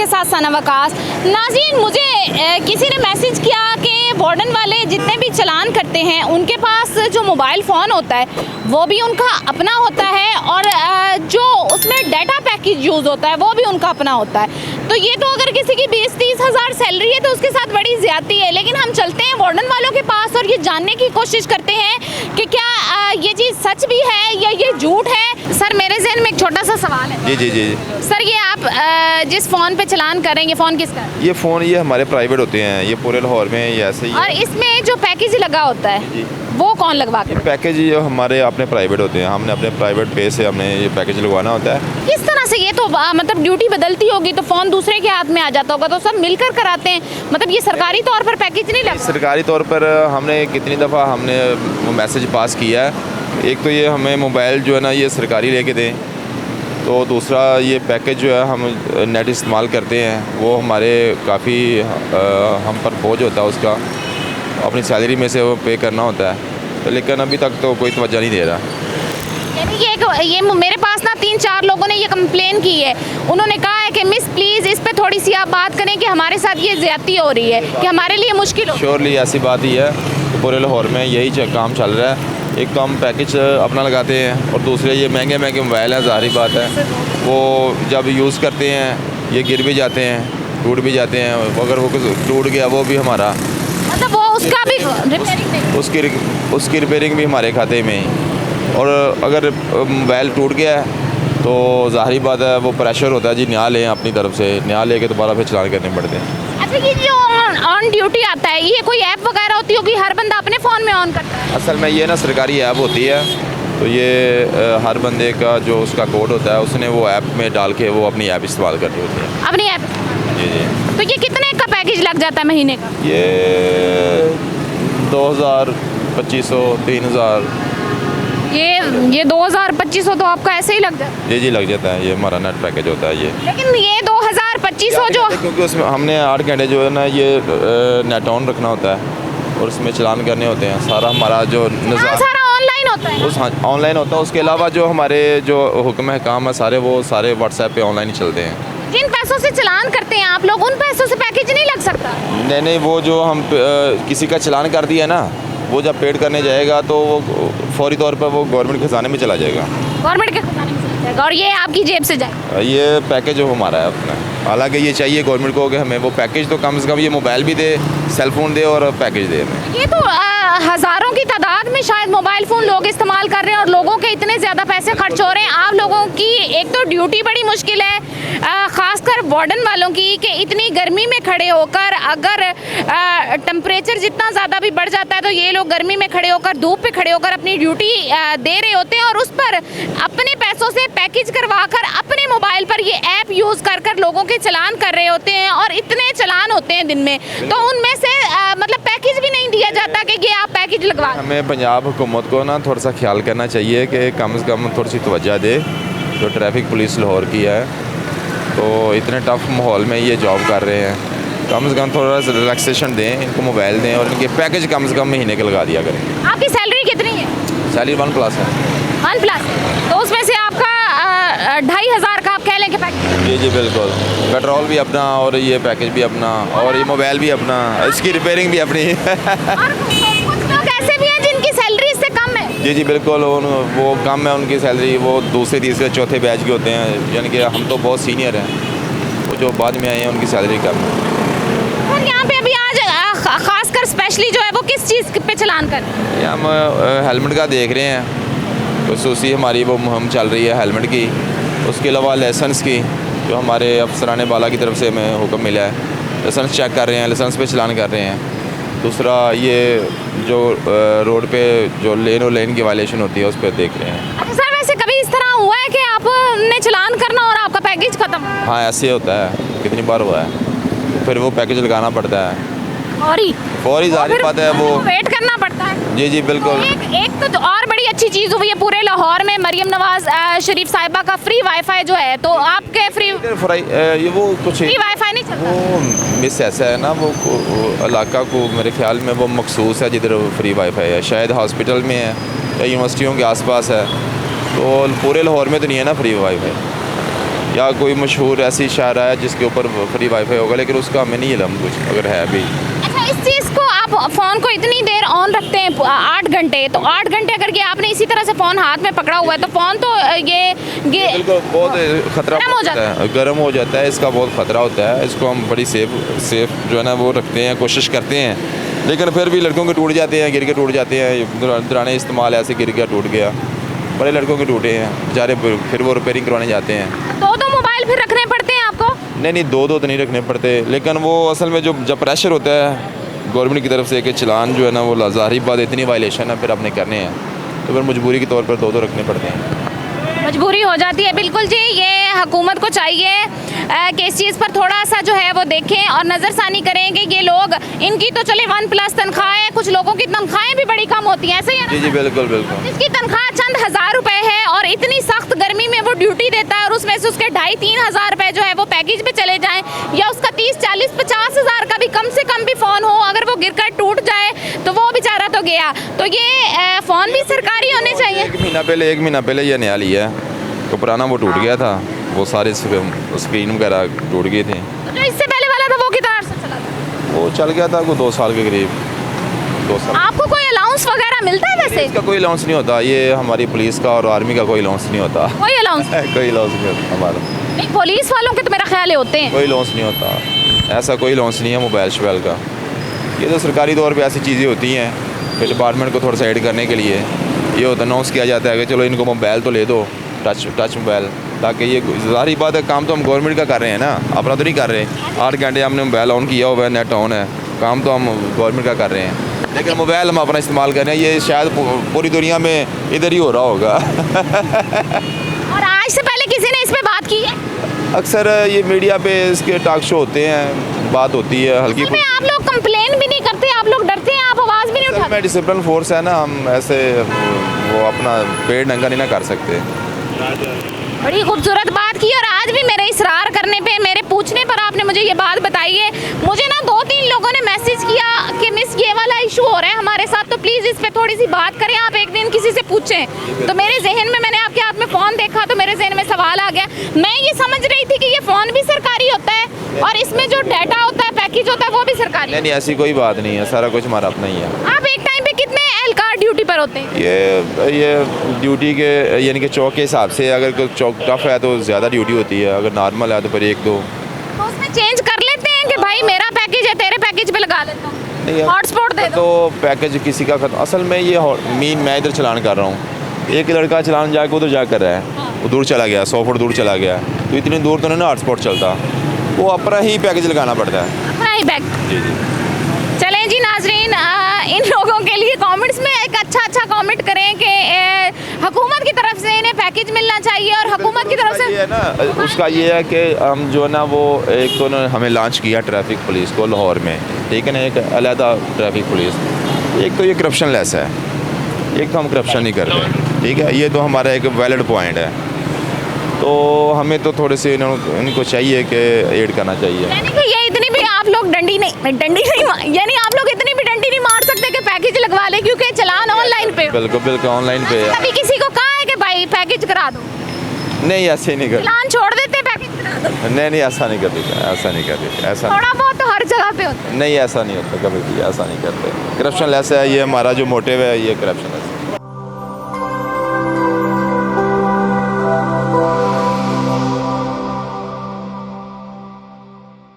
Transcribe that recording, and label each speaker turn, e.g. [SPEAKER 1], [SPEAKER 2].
[SPEAKER 1] आपके साथ सना वकास। नाज़रीन, मुझे किसी ने मैसेज किया कि वार्डन वाले जितने भी चलान करते हैं उनके पास जो मोबाइल फ़ोन होता है वो भी उनका अपना होता है और जो उसमें डाटा पैकेज यूज़ होता है वो भी उनका अपना होता है। तो ये तो अगर किसी की 20-30 हज़ार सैलरी है तो उसके साथ बड़ी ज़्यादती है। लेकिन हम चलते हैं वार्डन वालों के पास और ये जानने की कोशिश करते हैं कि क्या ये चीज़ सच भी है या ये झूठ है। सर, मेरे ज़हन में एक छोटा सा सवाल है।
[SPEAKER 2] जी।
[SPEAKER 1] सर, ये आप जिस फ़ोन पे चलान कर रहे हैं ये फ़ोन किसका है?
[SPEAKER 2] ये फ़ोन ये हमारे प्राइवेट होते हैं, ये पूरे लाहौर में ये ऐसे ही।
[SPEAKER 1] और इसमें जो पैकेज लगा होता है वो कौन लगवा के?
[SPEAKER 2] पैकेज ये हमारे अपने प्राइवेट होते हैं, हमने अपने प्राइवेट पे से हमने ये पैकेज लगवाना होता है।
[SPEAKER 1] किस तरह से? ये तो मतलब ड्यूटी बदलती होगी तो फ़ोन दूसरे के हाथ में आ जाता होगा, तो सब मिलकर कराते हैं। मतलब ये सरकारी तौर पर पैकेज नहीं लगता?
[SPEAKER 2] सरकारी तौर पर हमने कितनी दफ़ा हमने मैसेज पास किया है। एक तो ये हमें मोबाइल जो है ना ये सरकारी लेके दें, तो दूसरा ये पैकेज जो है हम नेट इस्तेमाल करते हैं वो हमारे काफ़ी हम पर बोझ होता है, उसका अपनी सैलरी में से वो पे करना होता है। तो लेकिन अभी तक तो कोई तवज्जो नहीं दे रहा।
[SPEAKER 1] यानी ये मेरे पास ना 3-4 लोगों ने ये कंप्लेन की है। उन्होंने कहा है कि मिस प्लीज़ इस पे थोड़ी सी आप बात करें कि हमारे साथ ये ज़्यादती हो रही है, कि हमारे लिए मुश्किल हो।
[SPEAKER 2] श्योरली ऐसी बात ही है, तो पूरे लाहौर में यही काम चल रहा है। एक तो हम पैकेज अपना लगाते हैं और दूसरे ये महंगे मोबाइल हैं, ज़ाहिर बात है वो जब यूज़ करते हैं ये गिर भी जाते हैं, टूट भी जाते हैं। अगर वो कुछ टूट गया वो भी हमारा,
[SPEAKER 1] मतलब वो उसका भी
[SPEAKER 2] उसकी रिपेयरिंग भी हमारे खाते में ही। और अगर मोबाइल टूट गया है तो ज़ाहिर बात है वो प्रेशर होता है जी, नया लें अपनी तरफ से, नया लेके दोबारा फिर चलान करने पड़ते हैं।
[SPEAKER 1] अच्छा, ये जो ऑन ड्यूटी आता है ये कोई ऐप वगैरह होती होगी, हर बंदा अपने फ़ोन में ऑन करता है?
[SPEAKER 2] असल में ये ना सरकारी ऐप होती है, तो ये हर बंदे का जो उसका कोड होता है उसने वो ऐप में डाल के वो अपनी ऐप इस्तेमाल करनी होती है।
[SPEAKER 1] अपनी ऐप?
[SPEAKER 2] जी।
[SPEAKER 1] तो ये कितने का पैकेज लग जाता है महीने का?
[SPEAKER 2] ये 2000, 2500, 3000।
[SPEAKER 1] ये 2000-2500 तो आपका ऐसे ही लग जाता है?
[SPEAKER 2] जी लग जाता है, ये हमारा नेट पैकेज होता है ये।
[SPEAKER 1] लेकिन ये 2000-2500 जो,
[SPEAKER 2] क्योंकि उसमें हमने 8 घंटे जो है ना ये नेट ऑन रखना होता है और उसमें चलान करने होते हैं। सारा हमारा जो निज़ाम
[SPEAKER 1] सारा ऑनलाइन होता है?
[SPEAKER 2] उस ऑनलाइन होता है। उसके अलावा जो हमारे जो हुक्म अहकाम है सारे वो सारे व्हाट्सएप पे ऑनलाइन ही चलते हैं।
[SPEAKER 1] जिन पैसों से चलान करते हैं आप लोग, उन पैसों से पैकेज नहीं लग सकता?
[SPEAKER 2] नहीं, वो जो हम किसी का चलान कर दिया ना, वो जब पेड करने जाएगा तो वो फौरी तौर पर वो गवर्नमेंट खजाने में चला जाएगा।
[SPEAKER 1] गवर्नमेंट के खजाने में चला जाएगा और ये आपकी जेब से जाएगा?
[SPEAKER 2] ये पैकेज जो हमारा है अपना, हालांकि ये चाहिए गवर्नमेंट को कि हमें वो पैकेज तो कम से कम ये मोबाइल भी दे, सेलफोन दे और पैकेज दे हमें। ये
[SPEAKER 1] तो हज़ारों की तादाद में शायद मोबाइल फ़ोन लोग इस्तेमाल कर रहे हैं और लोगों के इतने ज़्यादा पैसे खर्च हो रहे हैं। आप लोगों की एक तो ड्यूटी बड़ी मुश्किल है, ख़ासकर वार्डन वालों की, कि इतनी गर्मी में खड़े होकर अगर टेम्परेचर जितना ज़्यादा भी बढ़ जाता है तो ये लोग गर्मी में खड़े होकर, धूप पे खड़े होकर अपनी ड्यूटी दे रहे होते हैं और उस पर अपने पैसों से पैकेज करवा कर अपने मोबाइल पर ये ऐप यूज़ कर कर लोगों के चलान कर रहे होते हैं। और इतने चलान होते हैं दिन में, तो उनमें से मतलब पैकेज भी नहीं दिया जाता कि ये आप पैकेज लगवा।
[SPEAKER 2] हमें पंजाब हुकूमत को ना थोड़ा सा ख्याल करना चाहिए कि कम से कम थोड़ी सी तवज्जो दे। जो ट्रैफिक पुलिस लाहौर की है तो इतने टफ माहौल में ये जॉब कर रहे हैं, कम से कम थोड़ा सा रिलैक्सेशन दें, इनको मोबाइल दें और इनके पैकेज कम से कम महीने के लगा दिया करें।
[SPEAKER 1] आपकी सैलरी कितनी है?
[SPEAKER 2] सैलरी 1+ है।
[SPEAKER 1] 1+? तो उसमें से आपका 2500 का आप कह लें कि पैकेज?
[SPEAKER 2] जी बिल्कुल, पेट्रोल भी अपना और ये पैकेज भी अपना और ये मोबाइल भी अपना, इसकी रिपेयरिंग भी अपनी।
[SPEAKER 1] और कुछ लोग ऐसे भी हैं जिनकी सैलरी इससे कम है? जी
[SPEAKER 2] बिल्कुल, वो कम है उनकी सैलरी, वो दूसरे तीसरे चौथे बैच के होते हैं, यानी कि हम तो बहुत सीनियर हैं, वो जो बाद में आए हैं उनकी सैलरी कम है।
[SPEAKER 1] और यहाँ पे अभी आज खासकर स्पेशली जो है वो किस चीज़ पे चलान कर?
[SPEAKER 2] ये हम हेलमेट का देख रहे हैं, खसूसी हमारी वो मुहिम चल रही है हेलमेट की। उसके अलावा लाइसेंस की, जो हमारे अफसरान बाला की तरफ से हमें हुक्म मिला है, लाइसेंस चेक कर रहे हैं, लाइसेंस पे चलान कर रहे हैं। दूसरा ये जो रोड पे जो लेन और लेन की वायलेशन होती है उस पर देख रहे हैं।
[SPEAKER 1] अच्छा सर, वैसे कभी इस तरह हुआ है कि आपने चलान करना और आपका पैकेज ख़त्म?
[SPEAKER 2] हाँ, ऐसे होता है, कितनी बार हुआ है। फिर वो पैकेज लगाना पड़ता है फौरी ज़ाहिर बात है, वो
[SPEAKER 1] वेट करना पड़ता है।
[SPEAKER 2] जी बिल्कुल।
[SPEAKER 1] एक तो और बड़ी अच्छी चीज़ हुई है पूरे लाहौर में, मरियम नवाज शरीफ साहिबा का फ्री वाईफाई जो है, तो आपके
[SPEAKER 2] ये वो कुछ
[SPEAKER 1] फ्री वाईफाई नहीं चलता?
[SPEAKER 2] वो मिस ऐसा है ना, वो इलाका को मेरे ख्याल में वो मखसूस है जिधर फ्री वाईफाई है, शायद हॉस्पिटल में है या यूनिवर्सिटियों के आसपास है, तो पूरे लाहौर में तो नहीं है ना फ्री वाईफाई। या कोई मशहूर ऐसी शायरा है जिसके ऊपर फ्री वाईफाई होगा, लेकिन उसका हमें नहीं इल्म कुछ, अगर है भी।
[SPEAKER 1] अच्छा, इस चीज़ को आप फ़ोन को इतनी देर ऑन रखते हैं 8 घंटे, तो 8 घंटे अगर ये आपने इसी तरह से फ़ोन हाथ में पकड़ा हुआ है तो फ़ोन तो ये
[SPEAKER 2] बिल्कुल बहुत खतरा
[SPEAKER 1] गर्म हो जाता
[SPEAKER 2] है, गर्म हो जाता है, इसका बहुत ख़तरा होता है। इसको हम बड़ी सेफ जो है ना वो रखते हैं, कोशिश करते हैं, लेकिन फिर भी लड़कों के टूट जाते हैं, गिर के टूट जाते हैं। दौरान इस्तेमाल ऐसे गिर गया, टूट गया, बड़े लड़कों के टूटे हैं बेचारे, फिर वो रिपेयरिंग करवाने जाते हैं।
[SPEAKER 1] दो मोबाइल फिर रखने पड़ते हैं आपको?
[SPEAKER 2] नहीं, दो तो नहीं रखने पड़ते, लेकिन वो असल में जब प्रेशर होता है गवर्नमेंट की तरफ से कि चलान जो है ना वो ज़ाहिर बात इतनी वायलेशन है, फिर आपने करने हैं, तो फिर मजबूरी के तौर पर दो रखने पड़ते हैं।
[SPEAKER 1] मजबूरी हो जाती है। बिल्कुल जी, ये हुकूमत को चाहिए कि इस चीज़ पर थोड़ा सा जो है वो देखें और नज़रसानी करें कि ये लोग, इनकी तो चले 1+ तनख्वाह है, कुछ लोगों की तनख्वाहें भी बड़ी कम होती हैं, ऐसे ही है ना?
[SPEAKER 2] जी बिल्कुल बिल्कुल।
[SPEAKER 1] जिसकी तनख्वाह चंद हज़ार रुपए है और इतनी सख्त गर्मी में वो ड्यूटी देता है और उसमें से उसके 2,500-3 हज़ार रुपए जो है वो पैकेज पे चले जाएं, या उसका 30-40-50 हज़ार का भी कम से कम भी फ़ोन हो, अगर वो गिर कर टूट जाए तो वो बेचारा तो गया। तो ये फ़ोन भी सरकारी होने चाहिए।
[SPEAKER 2] एक महीना पहले ये नया लिया है, तो पुराना वो टूट गया था, वो सारे स्क्रीन वगैरह टूट गए थे।
[SPEAKER 1] तो जो इससे पहले वाला था वो कितना अर्सा चला था?
[SPEAKER 2] वो चल गया था कोई 2 साल के करीब, 2 साल।
[SPEAKER 1] आपको कोई अलाउंस वगैरह मिलता है वैसे?
[SPEAKER 2] इसका कोई अलाउंस नहीं होता, ये हमारी पुलिस का और आर्मी का कोई अलाउंस नहीं होता।
[SPEAKER 1] कोई अलाउंस?
[SPEAKER 2] कोई अलाउंस नहीं होता हमारा।
[SPEAKER 1] नहीं, पुलिस वालों के तो मेरा ख्याल है होते हैं।
[SPEAKER 2] कोई अलाउंस नहीं होता, ऐसा कोई अलाउंस नहीं है मोबाइल शोबाइल का। ये तो सरकारी तौर पे ऐसी चीज़ें होती हैं कि डिपार्टमेंट को थोड़ा सा ऐड करने के लिए ये होता अनाउंस किया जाता है कि चलो इनको मोबाइल तो ले दो, टच मोबाइल, ताकि ये ज़ाहिर बात है, काम तो हम गवर्नमेंट का कर रहे हैं ना, अपना तो नहीं कर रहे। 8 घंटे हमने मोबाइल ऑन किया हुआ है, नेट ऑन है, काम तो हम गवर्नमेंट का कर रहे हैं, लेकिन मोबाइल हम अपना इस्तेमाल कर रहे हैं। ये शायद पूरी दुनिया में इधर ही हो रहा होगा।
[SPEAKER 1] और आज से पहले किसी ने इस पे बात की है?
[SPEAKER 2] अक्सर ये मीडिया पे इसके टॉक शो होते हैं, बात होती है हल्की।
[SPEAKER 1] इसमें आप लोग कंप्लेन भी नहीं करते, आप लोग डरते हैं, आप आवाज़ भी नहीं उठाते?
[SPEAKER 2] में डिसिप्लिन फोर्स है ना, हम ऐसे वो अपना पेड़ नंगा नहीं ना कर सकते।
[SPEAKER 1] बड़ी खूबसूरत बात की, और आज भी मेरे इसरार करने पे, मेरे पूछने पर आपने मुझे ये बात बताई है। मुझे ना 2-3 लोगों ने मैसेज किया कि मिस ये वाला इशू हो रहा है हमारे साथ, तो प्लीज़ इस पे थोड़ी सी बात करें, आप एक दिन किसी से पूछें। तो मेरे जहन में, मैंने आपके हाथ में फ़ोन देखा तो मेरे जहन में सवाल आ गया। मैं ये समझ रही थी कि ये फ़ोन भी सरकारी होता है और इसमें जो डाटा होता है, पैकेज होता है, वो भी सरकारी।
[SPEAKER 2] नहीं, ऐसी कोई बात नहीं है, सारा कुछ हमारा अपना ही है।
[SPEAKER 1] आप एक टाइम पे कितने एहलकार ड्यूटी पर होते हैं?
[SPEAKER 2] ये ड्यूटी के यानी कि चौक के हिसाब से, अगर कोई चौक टफ है तो ज़्यादा ड्यूटी होती है, अगर नॉर्मल है तो फिर 1-2।
[SPEAKER 1] तो उसमें चेंज कर लेते हैं कि भाई मेरा पैकेज है, तेरे पैकेज पे लगा लेता हूँ, हॉटस्पॉट दे दो।
[SPEAKER 2] तो पैकेज किसी का असल में ये मैं इधर चलान कर रहा हूँ, एक लड़का चलान जाके उधर जा कर रहा है, वो दूर चला गया, 100 फुट दूर चला गया, तो इतनी दूर तो नहीं ना हॉटस्पॉट चलता, वो अपना ही पैकेज लगाना पड़ता है।
[SPEAKER 1] अपना ही पैक।
[SPEAKER 2] जी।
[SPEAKER 1] चलें जी नाजरीन, इन लोगों के लिए कमेंट्स में एक अच्छा कमेंट करें कि हुकूमत की तरफ से इन्हें पैकेज मिलना चाहिए, और हुकूमत की तरफ से
[SPEAKER 2] ये है ना, उसका ये है कि हम जो है ना वो एक तो हमें लॉन्च किया ट्रैफिक पुलिस को लाहौर में, ठीक है ना, एक अलहदा ट्रैफिक पुलिस। एक तो ये करप्शन लेस है, एक तो हम करप्शन नहीं कर रहे, ठीक है, ये तो हमारा एक वैलिड पॉइंट है। तो हमें तो थोड़े से इनको चाहिए कि ऐड करना चाहिए।
[SPEAKER 1] यानी कि ये इतनी भी आप लोग डंडी नहीं, यानी आप लोग इतनी भी डंडी नहीं मार सकते कि पैकेज लगवा ले, क्योंकि चलान ऑनलाइन पे।
[SPEAKER 2] बिल्कुल ऑनलाइन पे।
[SPEAKER 1] कभी किसी को कहा है कि भाई पैकेज करा दो?
[SPEAKER 2] नहीं, ऐसे नहीं करते,
[SPEAKER 1] चलान छोड़ देते, पैकेज करा दो?
[SPEAKER 2] नहीं, ऐसा नहीं करते, ऐसा
[SPEAKER 1] थोड़ा बहुत तो हर जगह पे होता है।
[SPEAKER 2] नहीं, ऐसा नहीं होता कभी भी, ऐसा नहीं करते। करप्शन लेस है, ये हमारा जो मोटिव है, ये करप्शन लेस है।